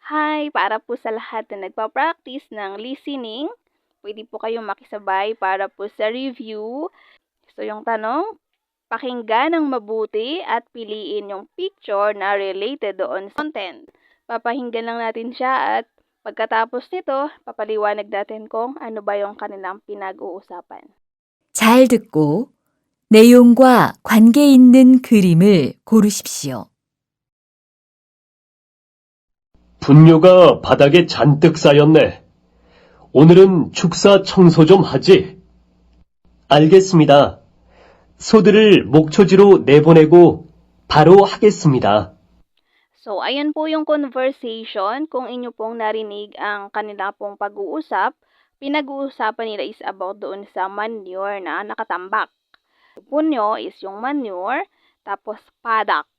Hi! Para po sa lahat na nagpa-practice ng listening, pwede po kayong makisabay para po sa review. So yung tanong, pakinggan ng mabuti at piliin yung picture na related doon sa content. Papahinggan lang natin siya at pagkatapos nito, papaliwanag natin kung ano ba yung kanilang pinag-uusapan. 잘 듣고 내용과 관계 있는 그림을 고르십시오. 분뇨가 바닥에 잔뜩 쌓였네. 오늘은 축사 청소 좀 하지? 알겠습니다. 소들을 목초지로 내보내고 바로 하겠습니다. So, ayan po yung conversation. Kung inyo pong narinig ang kanila pong pag-uusap, pinag-uusapan nila is about doon sa manure na nakatambak. Punyo is yung manure, tapos padak.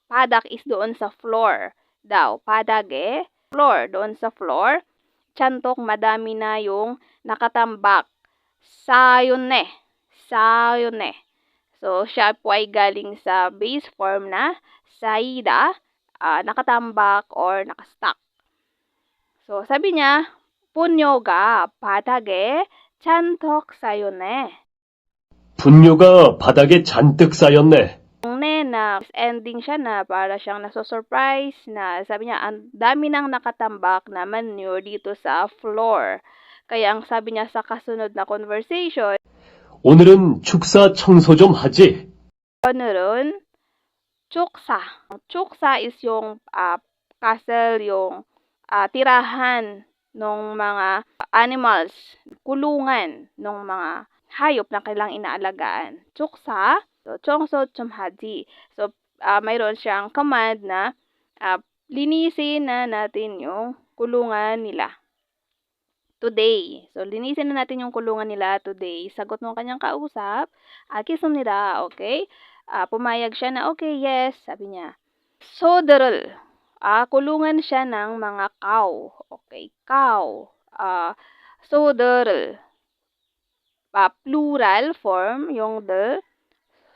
Padak is doon sa floor daw. Padage, floor, doon sa floor. Tsantok, madami na yung nakatambak. Sayone. Sayone. So, siya po ay galing sa base form na saida, nakatambak or nakastack. So, sabi niya, punyo가 바닥에 잔뜩 쌓였네. 분뇨가 바닥에 잔뜩 쌓였네. Yung na ending siya na para siyang naso-surprise na sabi niya, ang dami nang nakatambak na manure dito sa floor. Kaya ang sabi niya sa kasunod na conversation, 오늘은 축사 청소 좀 하지? o늘은 chuksa. Chuksa is yung castle, yung tirahan ng mga animals, kulungan ng mga hayop na kailang inaalagaan. Chuksa, so chongso chumhaji. So, mayroon siyang command na linisin na natin yung kulungan nila today. So, linisin na natin yung kulungan nila today. Sagot ng kanyang kausap, kisumnida, okay? Pumayag siya na, okay, yes, sabi niya. Soderl, kulungan siya ng mga cow. Okay, cow. Soderl. Plural form, yung the.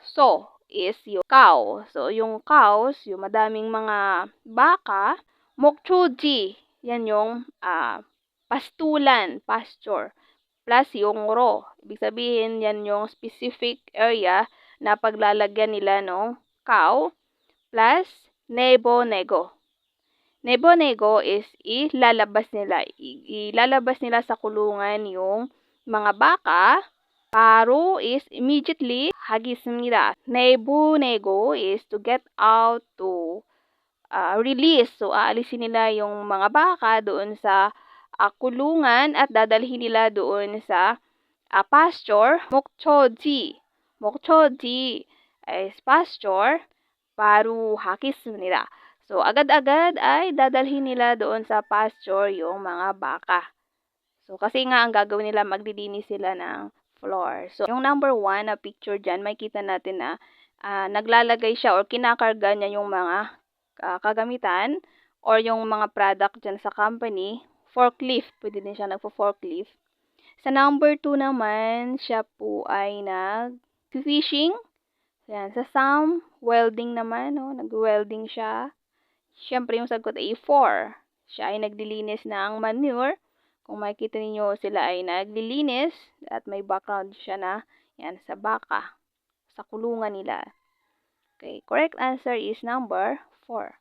So, is yung cow. So, yung cows, yung madaming mga baka. Mokchoji, yan yung pastulan, pasture. Plus yung raw. Ibig sabihin, yan yung specific area na paglalagyan nila ng cow. Plus, nebo-nego. Nebo-nego is ilalabas nila sa kulungan yung mga baka. Paro is immediately hagisnida. Nebo-nego is to get out, to release. So, aalisin nila yung mga baka doon sa kulungan at dadalhin nila doon sa pasture. Mokchoji. Mokchoji is pasture. Paru hagisnida. So, agad-agad ay dadalhin nila doon sa pasture yung mga baka. So, kasi nga ang gagawin nila, maglilinis sila ng floor. So, yung number 1 na picture dyan, makikita natin na naglalagay siya or kinakarga niya yung mga kagamitan or yung mga product dyan sa company. Forklift, pwede din siya nagpo-forklift. Sa number 2 naman, siya po ay nag-fishing. Yan, sa Sam, welding naman, no? Nag-welding siya. Siyempre, yung sagot ay 4. Siya ay naglilinis ng manure. Kung makikita niyo sila ay naglilinis at may background siya na yan sa baka, sa kulungan nila. Okay, correct answer is number 4.